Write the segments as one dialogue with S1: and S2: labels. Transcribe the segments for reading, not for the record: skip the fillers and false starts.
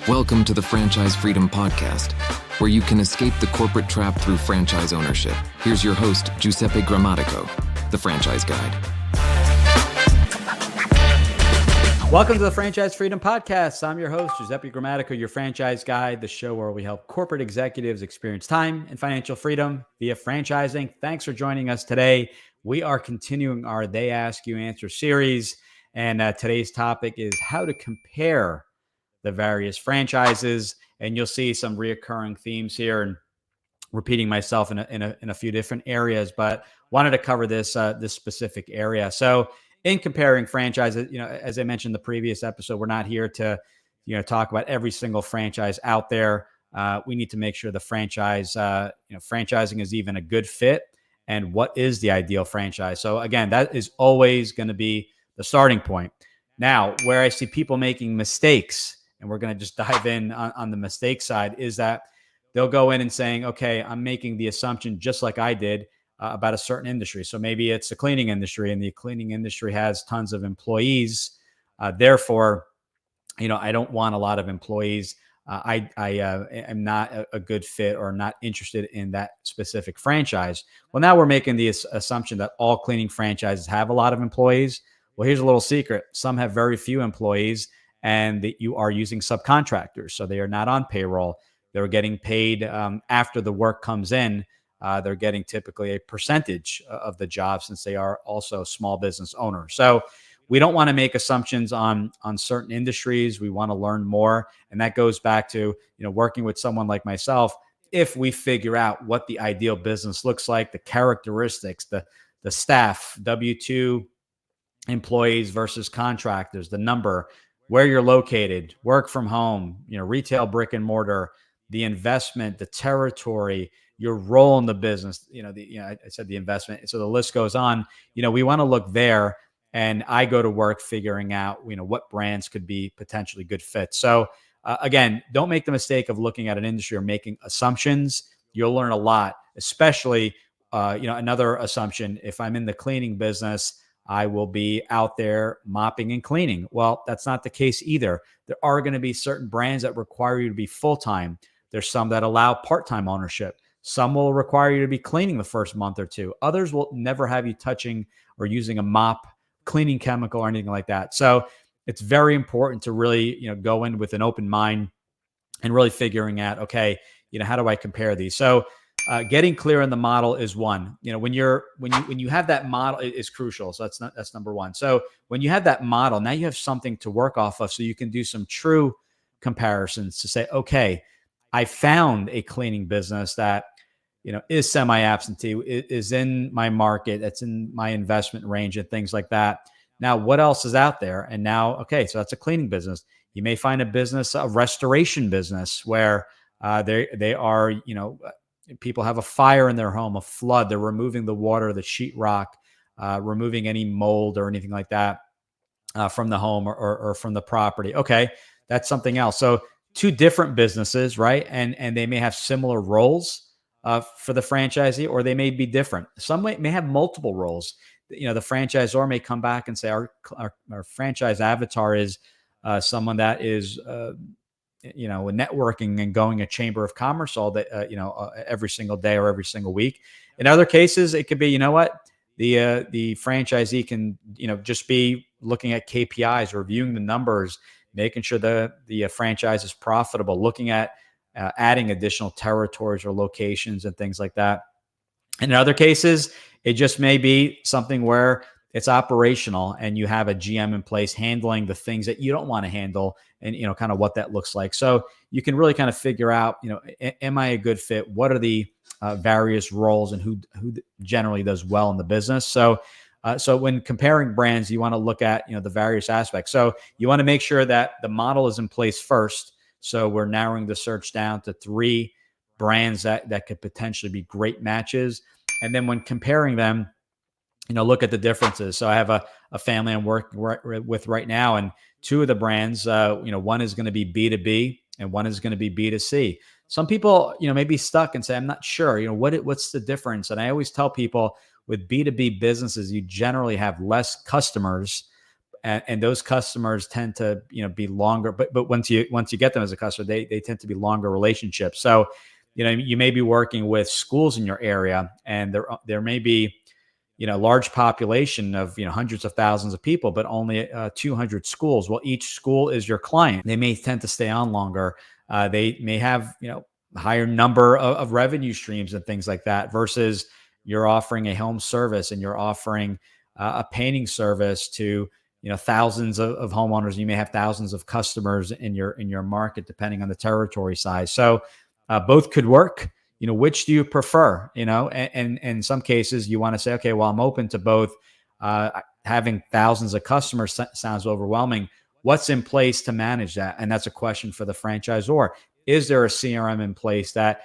S1: Welcome to the Franchise Freedom Podcast, where you can escape the corporate trap through franchise ownership. Here's your host, Giuseppe Grammatico, the Franchise Guide.
S2: Welcome to the Franchise Freedom Podcast. I'm your host, Giuseppe Grammatico, your franchise guide, the show where we help corporate executives experience time and financial freedom via franchising. Thanks for joining us today. We are continuing our They Ask You Answer series, and today's topic is how to compare the various franchises. And you'll see some reoccurring themes here and repeating myself in a few different areas, but wanted to cover this specific area. So in comparing franchises, as I mentioned in the previous episode, we're not here to, talk about every single franchise out there. We need to make sure the franchise, franchising is even a good fit, and what is the ideal franchise. So again, that is always going to be the starting point. Now, where I see people making mistakes, and we're going to just dive in on the mistake side, is that they'll go in and saying, okay, I'm making the assumption just like I did about a certain industry. So maybe it's the cleaning industry, and the cleaning industry has tons of employees. Therefore, I don't want a lot of employees. I am not a good fit or not interested in that specific franchise. Well, now we're making the assumption that all cleaning franchises have a lot of employees. Well, here's a little secret. Some have very few employees, and that you are using subcontractors. So they are not on payroll. They're getting paid after the work comes in. They're getting typically a percentage of the job, since they are also small business owners. So we don't want to make assumptions on certain industries. We want to learn more. And that goes back to, working with someone like myself. If we figure out what the ideal business looks like, the characteristics, the staff, W-2 employees versus contractors, the number, where you're located, work from home, retail, brick and mortar, the investment, the territory, your role in the business, I said the investment. So the list goes on. We want to look there, and I go to work figuring out, what brands could be potentially good fits. So again, don't make the mistake of looking at an industry or making assumptions. You'll learn a lot, especially, another assumption. If I'm in the cleaning business, I will be out there mopping and cleaning. Well, that's not the case either. There are going to be certain brands that require you to be full-time. There's some that allow part-time ownership. Some will require you to be cleaning the first month or two. Others will never have you touching or using a mop, cleaning chemical, or anything like that. So it's very important to really, go in with an open mind and really figuring out, okay, how do I compare these? So getting clear on the model is one. When you have that model is crucial. So that's number one. So when you have that model, now you have something to work off of, so you can do some true comparisons to say, okay, I found a cleaning business that is semi-absentee, is in my market, that's in my investment range and things like that. Now, what else is out there? And now, okay, so that's a cleaning business. You may find a restoration business, where they are, people have a fire in their home, a flood. They're removing the water, the sheetrock, removing any mold or anything like that from the home or from the property. Okay, that's something else. So two different businesses, right? And they may have similar roles for the franchisee, or they may be different. Some may have multiple roles. The franchisor may come back and say, our franchise avatar is someone that is networking and going a chamber of commerce all day, every single day or every single week. In other cases, it could be, the franchisee can, just be looking at KPIs, reviewing the numbers, making sure the franchise is profitable, looking at adding additional territories or locations and things like that. And in other cases, it just may be something where it's operational and you have a GM in place handling the things that you don't want to handle, and, kind of what that looks like. So you can really kind of figure out, am I a good fit? What are the various roles, and who generally does well in the business? So when comparing brands, you want to look at, the various aspects. So you want to make sure that the model is in place first. So we're narrowing the search down to 3 brands that could potentially be great matches. And then when comparing them, look at the differences. So I have a family I'm working with right now, and 2 of the brands, one is going to be B2B and one is going to be B2C. Some people, may be stuck and say, I'm not sure, what's the difference? And I always tell people, with B2B businesses, you generally have less customers and those customers tend to be longer. But once you get them as a customer, they tend to be longer relationships. So you may be working with schools in your area, and there may be large population of hundreds of thousands of people, but only 200 schools. Well, each school is your client. They may tend to stay on longer. They may have higher number of revenue streams and things like that, versus you're offering a home service and you're offering a painting service to thousands of homeowners. You may have thousands of customers in your market, depending on the territory size. So both could work. Which do you prefer? And in some cases you want to say, okay, well, I'm open to both. Having thousands of customers sounds overwhelming. What's in place to manage that? And that's a question for the franchisor. Is there a CRM in place that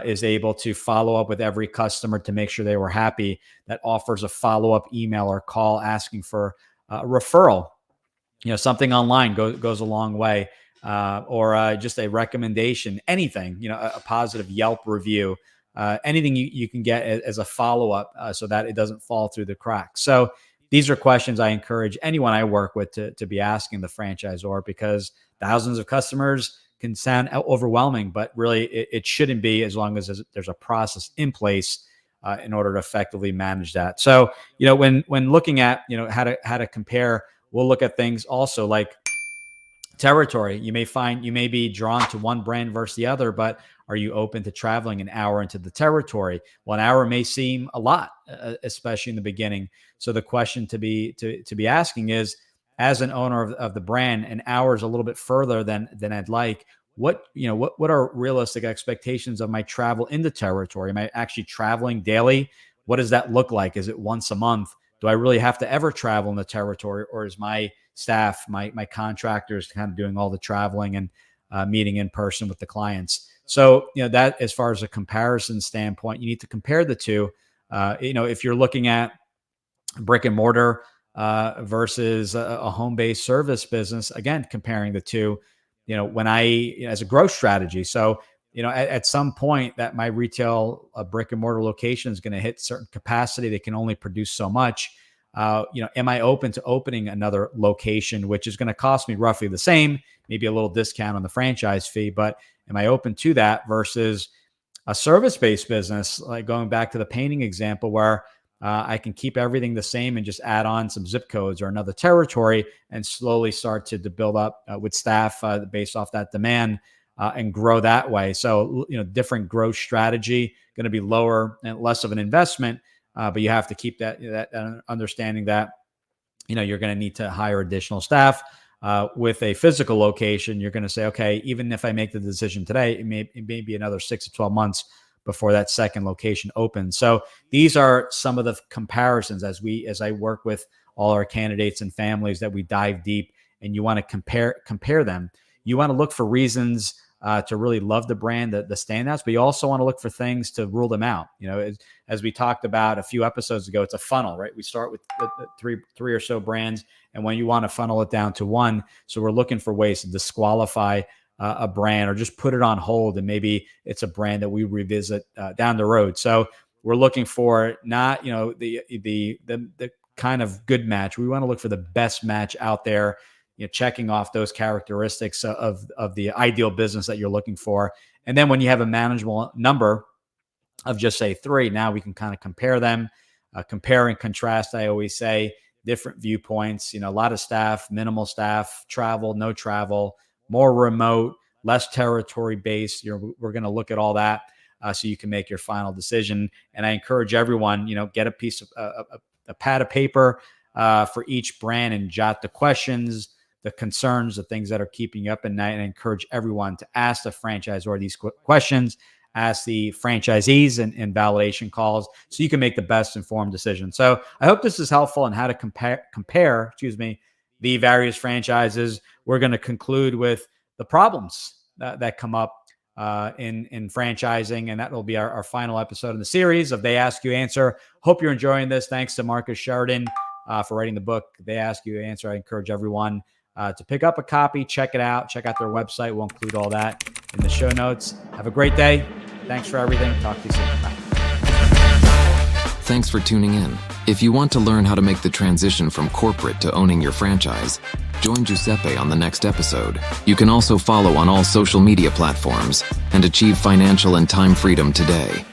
S2: is able to follow up with every customer to make sure they were happy, that offers a follow-up email or call asking for a referral? Something online goes a long way. Or just a recommendation, anything, a positive Yelp review, anything you can get as a follow-up so that it doesn't fall through the cracks. So these are questions I encourage anyone I work with to be asking the franchisor, because thousands of customers can sound overwhelming, but really it shouldn't be, as long as there's a process in place in order to effectively manage that. So, when looking at, how to compare, we'll look at things also like territory. You may be drawn to one brand versus the other, but are you open to traveling an hour into the territory? Well, an hour may seem a lot, especially in the beginning. So the question to be asking is, as an owner of the brand, an hour is a little bit further than I'd like. What are realistic expectations of my travel in the territory? Am I actually traveling daily? What does that look like? Is it once a month? Do I really have to ever travel in the territory, or is my staff, my contractors, kind of doing all the traveling and meeting in person with the clients? So, that, as far as a comparison standpoint, you need to compare the two. If you're looking at brick and mortar versus a home-based service business, again, comparing the two, as a growth strategy. So, at some point that my retail brick and mortar location is going to hit certain capacity, they can only produce so much. Am I open to opening another location, which is going to cost me roughly the same, maybe a little discount on the franchise fee, but am I open to that versus a service-based business, like going back to the painting example, where I can keep everything the same and just add on some zip codes or another territory and slowly start to build up with staff based off that demand and grow that way. So, different growth strategy, going to be lower and less of an investment. But you have to keep that understanding that, you're going to need to hire additional staff. With a physical location, you're going to say, okay, even if I make the decision today, it may be another 6 to 12 months before that second location opens. So these are some of the comparisons as I work with all our candidates and families, that we dive deep, and you want to compare them. You want to look for reasons to really love the brand, the standouts, but you also want to look for things to rule them out. As we talked about a few episodes ago, it's a funnel, right? We start with the three or so brands, and when you want to funnel it down to one. So we're looking for ways to disqualify a brand, or just put it on hold, and maybe it's a brand that we revisit down the road. So we're looking for not, the kind of good match. We want to look for the best match out there, checking off those characteristics of the ideal business that you're looking for. And then when you have a manageable number of just say 3, now we can kind of compare them, compare and contrast. I always say different viewpoints, a lot of staff, minimal staff, travel, no travel, more remote, less territory based. We're going to look at all that so you can make your final decision. And I encourage everyone, get a piece of a pad of paper for each brand and jot the questions, the concerns, the things that are keeping you up at night. And I encourage everyone to ask the franchisor these questions, ask the franchisees and validation calls, so you can make the best informed decision. So I hope this is helpful on how to compare, the various franchises. We're going to conclude with the problems that come up in franchising, and that will be our final episode in the series of They Ask You Answer. Hope you're enjoying this. Thanks to Marcus Sheridan for writing the book, They Ask You Answer. I encourage everyone to pick up a copy, check it out, check out their website. We'll include all that in the show notes. Have a great day. Thanks for everything. Talk to you soon. Bye.
S1: Thanks for tuning in. If you want to learn how to make the transition from corporate to owning your franchise, join Giuseppe on the next episode. You can also follow on all social media platforms and achieve financial and time freedom today.